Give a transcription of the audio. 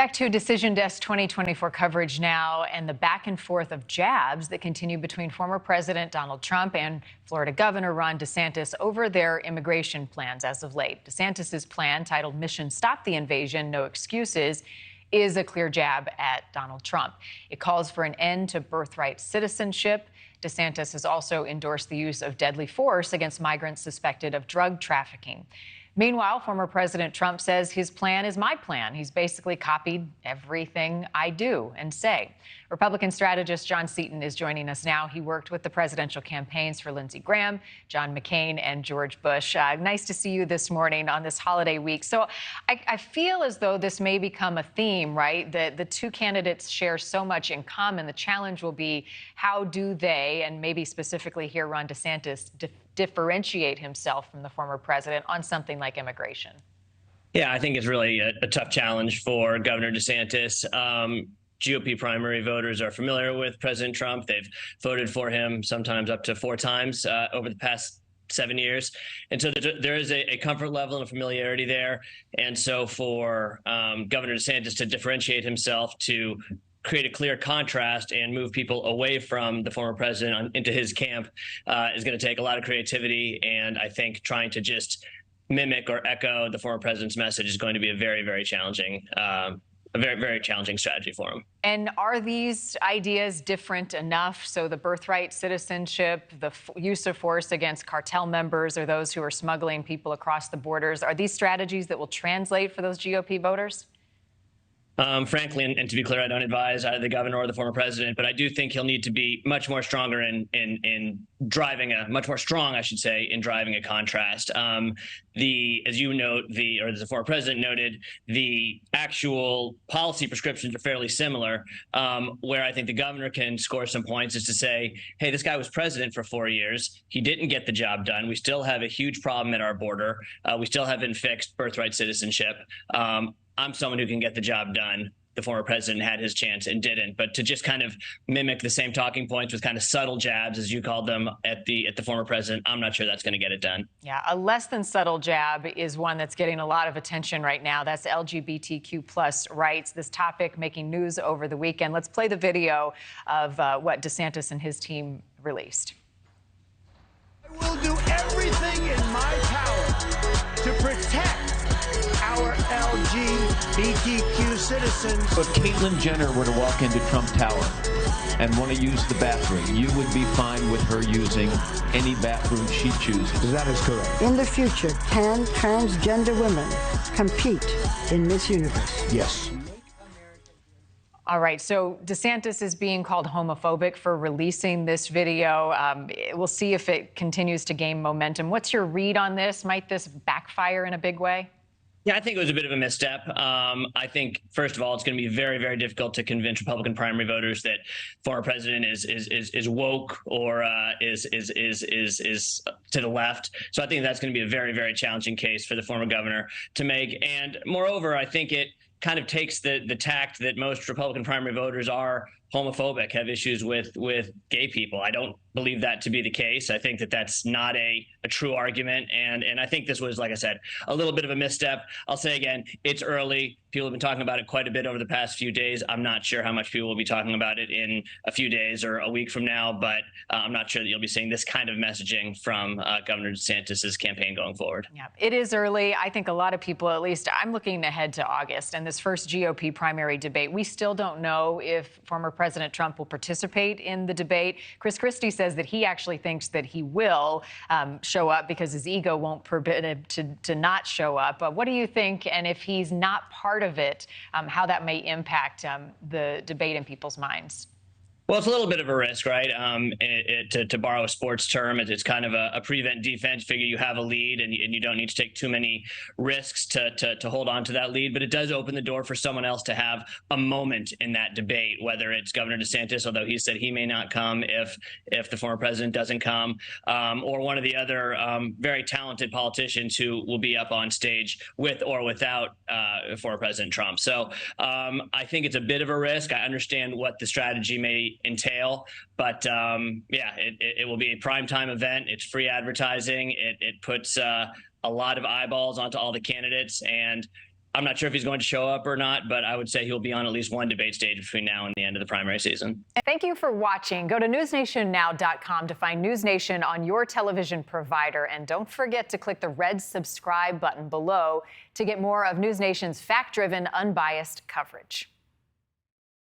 Back to Decision Desk 2024 coverage now, and the back and forth of jabs that continue between former President Donald Trump and Florida Governor Ron DeSantis over their immigration plans as of late. DeSantis's plan, titled Mission Stop the Invasion, No Excuses, is a clear jab at Donald Trump. It calls for an end to birthright citizenship. DeSantis has also endorsed the use of deadly force against migrants suspected of drug trafficking. Meanwhile, former President Trump says his plan is my plan. He's basically copied everything I do and say. Republican strategist Jon Seaton is joining us now. He worked with the presidential campaigns for Lindsey Graham, John McCain, and George Bush. Nice to see you this morning on this holiday week. So I feel as though this may become a theme, right? The two candidates share so much in common. The challenge will be, how do they, and maybe specifically here Ron DeSantis, differentiate himself from the former president on something like immigration? Yeah, I think it's really a tough challenge for Governor DeSantis. GOP primary voters are familiar with President Trump. They've voted for him sometimes up to 4 times over the past 7 years. And so there is a comfort level and a familiarity there. And so for Governor DeSantis to differentiate himself, to create a clear contrast and move people away from the former president into his camp is going to take a lot of creativity. And I think trying to just mimic or echo the former president's message is going to be a very, very challenging very challenging strategy for him. And are these ideas different enough? So the birthright citizenship, the use of force against cartel members or those who are smuggling people across the borders, are these strategies that will translate for those GOP voters? Frankly, and to be clear, I don't advise either the governor or the former president, but I do think he'll need to be much more stronger in driving much more strong, I should say, in driving a contrast. As you note, or as the former president noted, the actual policy prescriptions are fairly similar. Where I think the governor can score some points is to say, hey, this guy was president for 4 years. He didn't get the job done. We still have a huge problem at our border. We still haven't fixed birthright citizenship. I'm someone who can get the job done. The former president had his chance and didn't. But to just kind of mimic the same talking points with kind of subtle jabs, as you called them, at the former president, I'm not sure that's going to get it done. Yeah, a less than subtle jab is one that's getting a lot of attention right now. That's LGBTQ plus rights. This topic making news over the weekend. Let's play the video of what DeSantis and his team released. I will do everything in my power to protect our LGBTQ citizens. If Caitlyn Jenner were to walk into Trump Tower and want to use the bathroom, you would be fine with her using any bathroom she chooses. That is correct. In the future, can transgender women compete in Miss Universe? Yes. All right, so DeSantis is being called homophobic for releasing this video. We'll see if it continues to gain momentum. What's your read on this? Might this backfire in a big way? Yeah, I think it was a bit of a misstep. I think, first of all, it's going to be very, very difficult to convince Republican primary voters that former president is woke or is to the left. So I think that's going to be a very, very challenging case for the former governor to make. And moreover, I think it kind of takes the tact that most Republican primary voters are homophobic, have issues with gay people. I don't believe that to be the case. I think that that's not a true argument. And I think this was, like I said, a little bit of a misstep. I'll say again, it's early. People have been talking about it quite a bit over the past few days. I'm not sure how much people will be talking about it in a few days or a week from now, but I'm not sure that you'll be seeing this kind of messaging from Governor DeSantis's campaign going forward. Yeah, it is early. I think a lot of people, at least I'm looking ahead to August and this first GOP primary debate. We still don't know if former President Trump will participate in the debate. Chris Christie says that he actually thinks that he will show up because his ego won't permit him to not show up. What do you think? And if he's not part of it, how that may impact the debate in people's minds? Well, it's a little bit of a risk, right? To borrow a sports term, it's kind of a prevent defense. Figure you have a lead and you don't need to take too many risks to hold on to that lead. But it does open the door for someone else to have a moment in that debate, whether it's Governor DeSantis, although he said he may not come if the former president doesn't come, or one of the other very talented politicians who will be up on stage with or without former President Trump. So I think it's a bit of a risk. I understand what the strategy may entail, but yeah, it will be a primetime event. It's free advertising. It puts a lot of eyeballs onto all the candidates, and I'm not sure if he's going to show up or not, but I would say he'll be on at least one debate stage between now and the end of the primary season. Thank you for watching. Go to newsnationnow.com to find NewsNation on your television provider. And don't forget to click the red subscribe button below to get more of NewsNation's fact-driven, unbiased coverage.